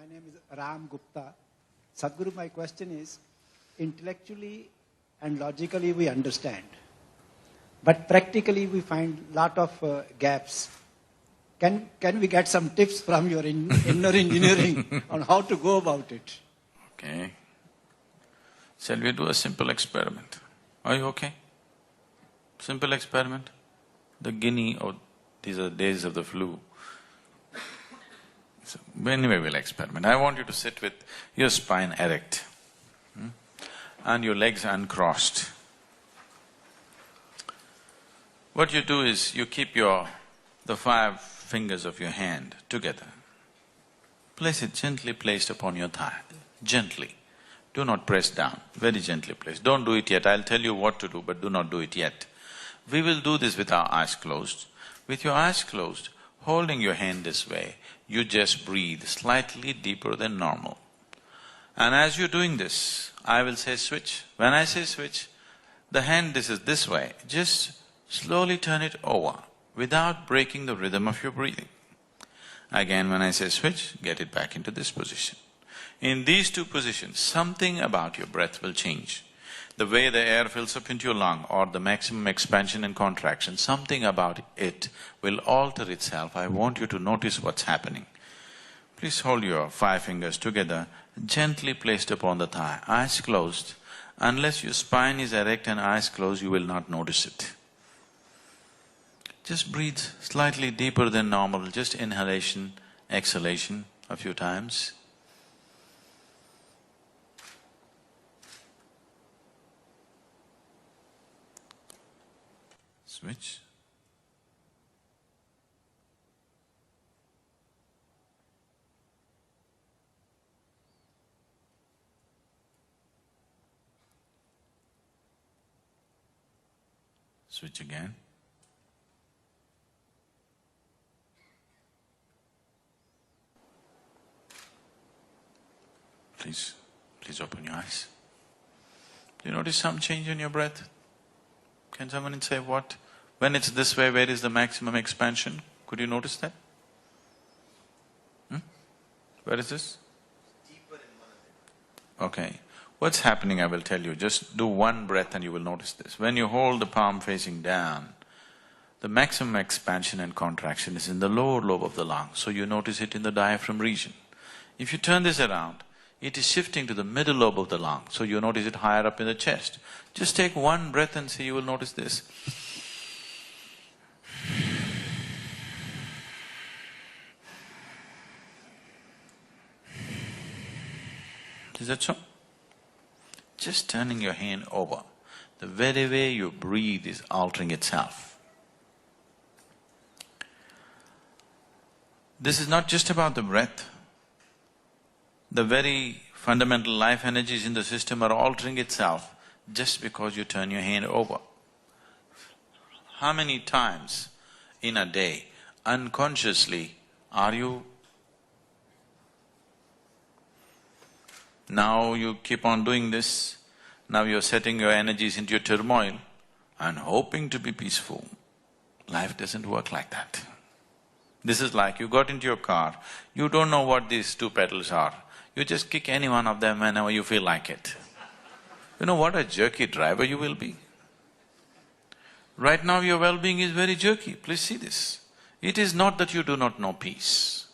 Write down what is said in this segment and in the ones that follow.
My name is Ram Gupta. Sadhguru, my question is, intellectually and logically we understand, but practically we find lot of gaps. Can we get some tips from your inner engineering on how to go about it? Okay. Shall we do a simple experiment? Are you okay? Simple experiment? The guinea, or these are the days of the flu. So anyway, we'll experiment. I want you to sit with your spine erect, and your legs uncrossed. What you do is, you keep the 5 fingers of your hand together. Place it gently placed upon your thigh, gently. Do not press down, very gently placed. Don't do it yet, I'll tell you what to do, but do not do it yet. We will do this with our eyes closed. With your eyes closed, holding your hand this way, you just breathe slightly deeper than normal. And as you're doing this, I will say switch. When I say switch, the hand is this way, just slowly turn it over without breaking the rhythm of your breathing. Again, when I say switch, get it back into this position. In these 2 positions, something about your breath will change. The way the air fills up into your lung, or the maximum expansion and contraction, something about it will alter itself. I want you to notice what's happening. Please hold your 5 fingers together, gently placed upon the thigh, eyes closed. Unless your spine is erect and eyes closed, you will not notice it. Just breathe slightly deeper than normal, just inhalation, exhalation a few times. Switch. Switch again. Please open your eyes. Do you notice some change in your breath? Can someone say what? When it's this way, where is the maximum expansion? Could you notice that? Where is this? Deeper in one of them. Okay. What's happening, I will tell you. Just do 1 breath and you will notice this. When you hold the palm facing down, the maximum expansion and contraction is in the lower lobe of the lung, so you notice it in the diaphragm region. If you turn this around, it is shifting to the middle lobe of the lung, so you notice it higher up in the chest. Just take 1 breath and see, you will notice this. Is that so? Just turning your hand over, the very way you breathe is altering itself. This is not just about the breath. The very fundamental life energies in the system are altering itself just because you turn your hand over. How many times in a day, unconsciously, are you… Now you keep on doing this, now you're setting your energies into your turmoil and hoping to be peaceful. Life doesn't work like that. This is like you got into your car, you don't know what these 2 pedals are. You just kick any one of them whenever you feel like it. You know what a jerky driver you will be? Right now your well-being is very jerky, please see this. It is not that you do not know peace.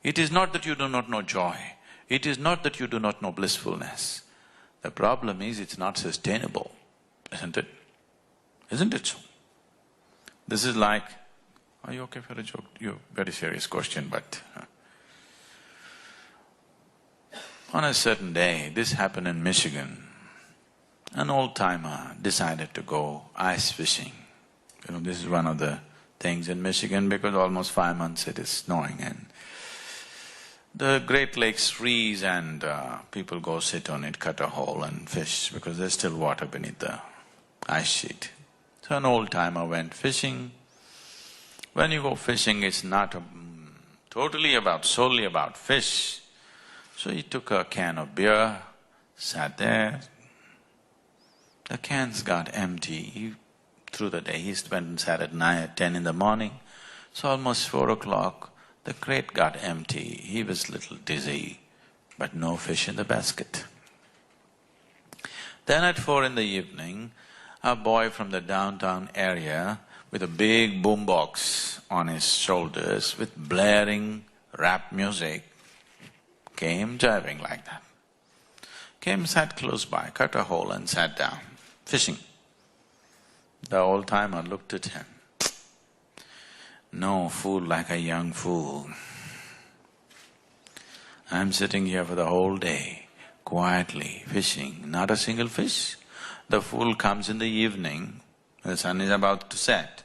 It is not that you do not know joy. It is not that you do not know blissfulness. The problem is it's not sustainable, isn't it? Isn't it so? This is like… Are you okay for a joke? You're very serious question, but… On a certain day, this happened in Michigan. An old-timer decided to go ice fishing. You know, this is one of the things in Michigan because almost 5 months it is snowing and the Great Lakes freeze and people go sit on it, cut a hole and fish because there's still water beneath the ice sheet. So an old-timer went fishing. When you go fishing, it's not solely about fish. So he took a can of beer, sat there. The cans got empty. Through the day, he went and sat at 9, 10 in the morning. So almost 4 o'clock, The crate got empty, he was a little dizzy, but no fish in the basket. Then at 4 in the evening, a boy from the downtown area with a big boombox on his shoulders with blaring rap music came driving like that. Came, sat close by, cut a hole and sat down, fishing. The old-timer looked at him. No fool like a young fool. I'm sitting here for the whole day, quietly fishing, not a single fish. The fool comes in the evening, the sun is about to set,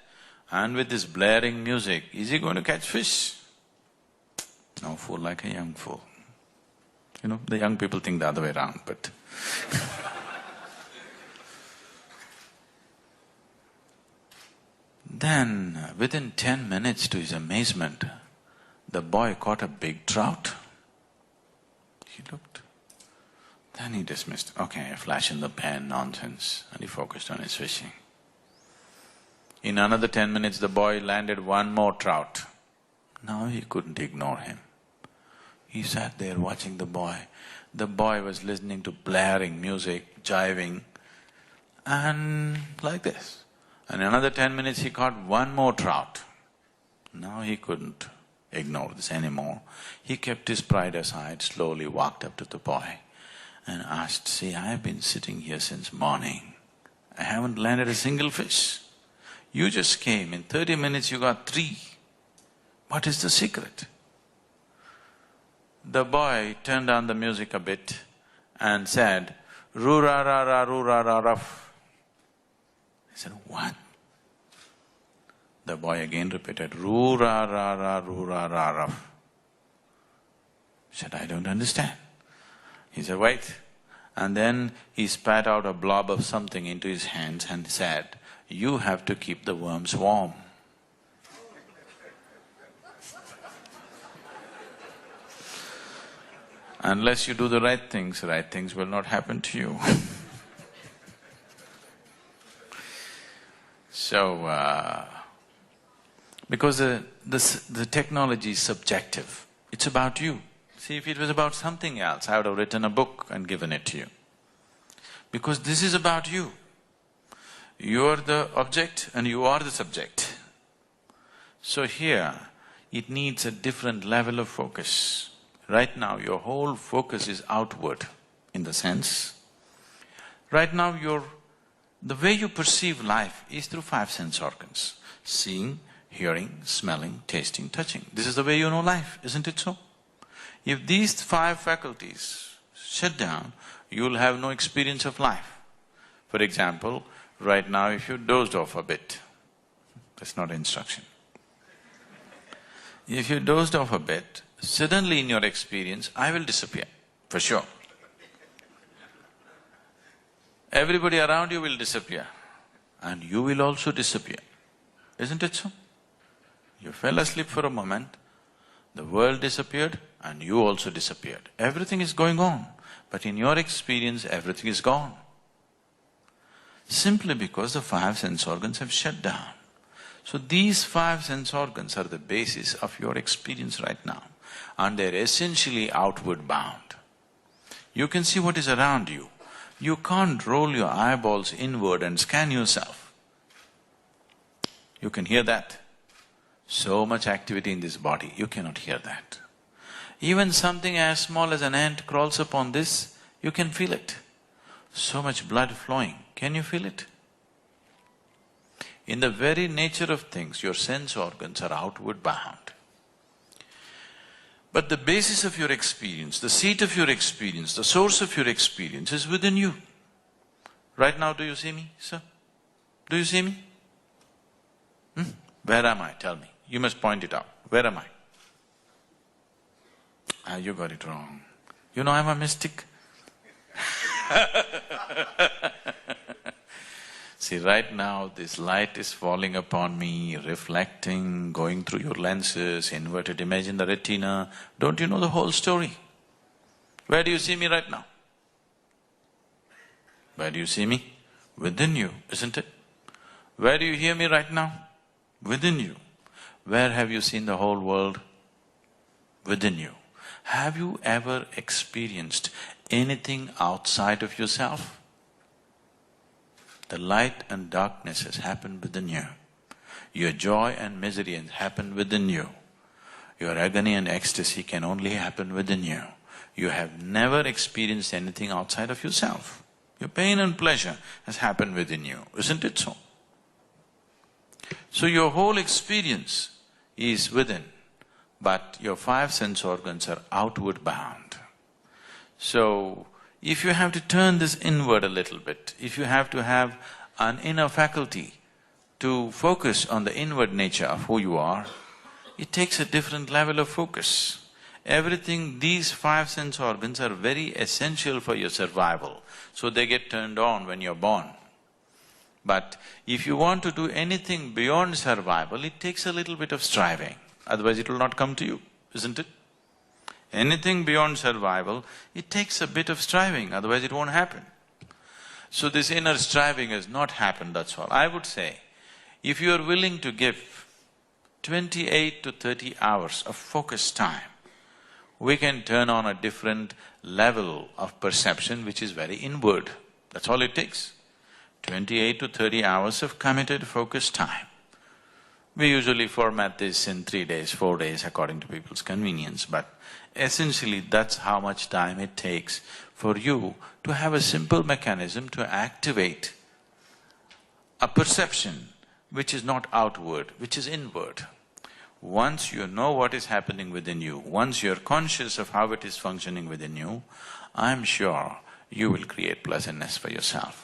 and with this blaring music, is he going to catch fish? No fool like a young fool. You know, the young people think the other way around, but then, within 10 minutes, to his amazement, the boy caught a big trout. He looked. Then he dismissed, okay, a flash in the pan, nonsense, and he focused on his fishing. In another 10 minutes, the boy landed one more trout. Now he couldn't ignore him. He sat there watching the boy. The boy was listening to blaring music, jiving, and like this. And in another 10 minutes, he caught one more trout. Now he couldn't ignore this anymore. He kept his pride aside, slowly walked up to the boy and asked, see, I've been sitting here since morning. I haven't landed a single fish. You just came, in 30 minutes you got 3. What is the secret? The boy turned down the music a bit and said, roo-ra-ra-ra, roo-ra-ra-ruff. I said, what? The boy again repeated, roo-ra-ra-ra, roo-ra-ra-ruff. I said, I don't understand. He said, wait. And then he spat out a blob of something into his hands and said, you have to keep the worms warm. Unless you do the right things will not happen to you. So, because the technology is subjective, it's about you. See, if it was about something else, I would have written a book and given it to you. Because this is about you. You are the object and you are the subject. So here, it needs a different level of focus. Right now, your whole focus is outward, in the sense, right now the way you perceive life is through 5 sense organs. Seeing, hearing, smelling, tasting, touching. This is the way you know life, isn't it so? If these 5 faculties shut down, you'll have no experience of life. For example, right now if you dozed off a bit, that's not instruction. If you dozed off a bit, suddenly in your experience, I will disappear, for sure. Everybody around you will disappear, and you will also disappear, isn't it so? You fell asleep for a moment, the world disappeared and you also disappeared. Everything is going on, but in your experience, everything is gone. Simply because the 5 sense organs have shut down. So these 5 sense organs are the basis of your experience right now, and they're essentially outward bound. You can see what is around you. You can't roll your eyeballs inward and scan yourself. You can hear that. So much activity in this body, you cannot hear that. Even something as small as an ant crawls upon this, you can feel it. So much blood flowing, can you feel it? In the very nature of things, your sense organs are outward bound. But the basis of your experience, the seat of your experience, the source of your experience is within you. Right now, do you see me, sir? Do you see me? Where am I? Tell me. You must point it out. Where am I? Ah, you got it wrong. You know I'm a mystic. See, right now this light is falling upon me, reflecting, going through your lenses, inverted image in the retina. Don't you know the whole story? Where do you see me right now? Where do you see me? Within you, isn't it? Where do you hear me right now? Within you. Where have you seen the whole world? within you. Have you ever experienced anything outside of yourself? The light and darkness has happened within you. Your joy and misery has happened within you. Your agony and ecstasy can only happen within you. You have never experienced anything outside of yourself. Your pain and pleasure has happened within you, isn't it so? So your whole experience is within, but your five sense organs are outward bound. So, if you have to turn this inward a little bit, if you have to have an inner faculty to focus on the inward nature of who you are, it takes a different level of focus. Everything, these five sense organs are very essential for your survival, so they get turned on when you're born. But if you want to do anything beyond survival, it takes a little bit of striving, otherwise it will not come to you, isn't it? Anything beyond survival, it takes a bit of striving, otherwise it won't happen. So this inner striving has not happened, that's all. I would say, if you are willing to give 28 to 30 hours of focused time, we can turn on a different level of perception which is very inward. That's all it takes. 28 to 30 hours of committed, focused time. We usually format this in 3 days, 4 days, according to people's convenience, but essentially that's how much time it takes for you to have a simple mechanism to activate a perception which is not outward, which is inward. Once you know what is happening within you, once you're conscious of how it is functioning within you, I'm sure you will create pleasantness for yourself.